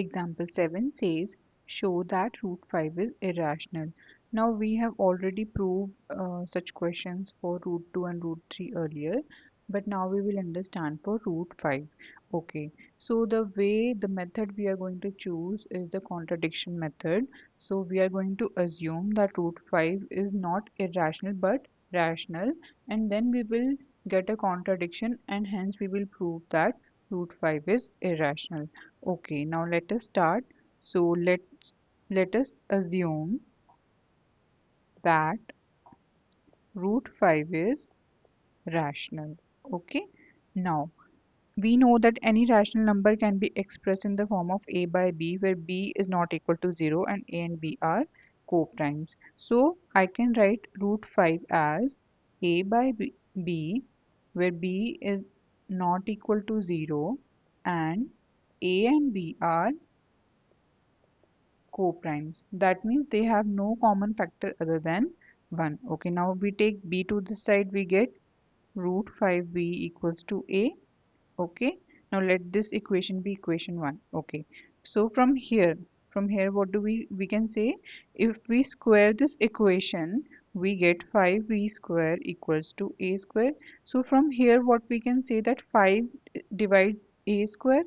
Example 7 says, show that root 5 is irrational. Now we have already proved such questions for root 2 and root 3 earlier, but now we will understand for root 5. Okay, so the method we are going to choose is the contradiction method. So we are going to assume that root 5 is not irrational but rational, and then we will get a contradiction, and hence we will prove that root 5 is irrational. Okay, now let us start. So let us assume that root 5 is rational. Okay, now we know that any rational number can be expressed in the form of a by b, where b is not equal to 0 and a and b are co-primes. So I can write root 5 as a by b, where b is not equal to 0 and a and b are co-primes. That means they have no common factor other than 1. Okay, now we take b to this side, we get root 5b equals to a. Okay, now let this equation be equation 1. Okay, so from here what do we can say, if we square this equation we get 5b square equals to a square. So from here what we can say, that 5 divides a square,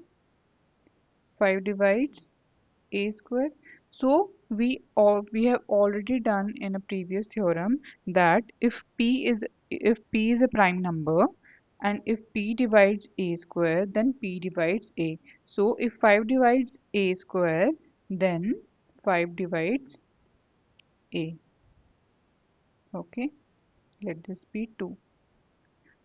5 divides a square. So we have already done in a previous theorem that if p is a prime number and if p divides a square, then p divides a. So if 5 divides a square, then 5 divides a. Okay, let this be 2.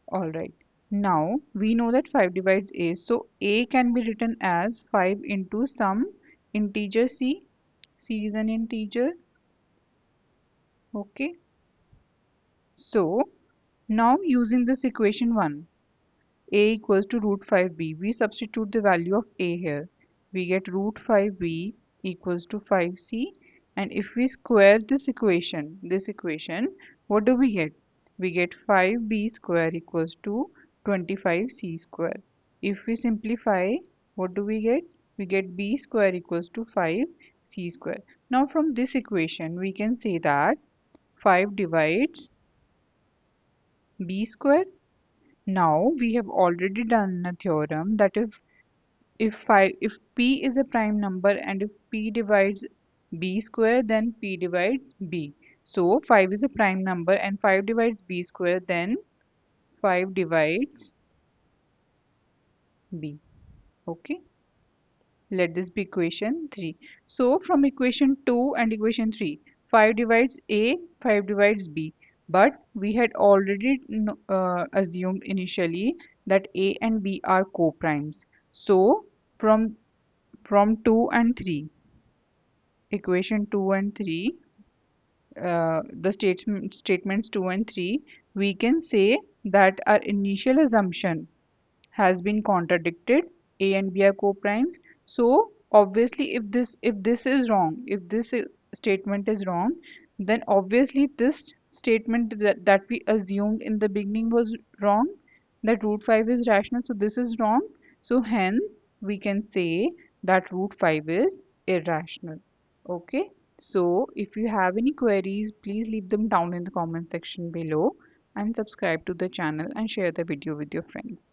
All right. Now we know that 5 divides a, so a can be written as 5 into some integer c. C is an integer. Okay, so now using this equation 1, a equals to root 5b, we substitute the value of a here. We get root 5b equals to 5c, and if we square this equation, what do we get? We get 5b square equals to 25c square. If we simplify, what do we get? We get b square equals to 5c square. Now from this equation, we can say that 5 divides b square. Now we have already done a theorem that if p is a prime number and if p divides b square, then p divides b. So 5 is a prime number and 5 divides b square, then 5 divides b. Okay, let this be equation 3. So from equation 2 and equation 3, 5 divides a, 5 divides b. But we had already assumed initially that a and b are co-primes. So from 2 and 3, equation 2 and 3, the statements 2 and 3, we can say that our initial assumption has been contradicted. A and b are co-primes. So obviously if this is wrong, if statement is wrong, then obviously this statement that we assumed in the beginning was wrong, that root 5 is rational, so this is wrong. So hence we can say that root 5 is irrational. Okay, so if you have any queries, please leave them down in the comment section below, and subscribe to the channel and share the video with your friends.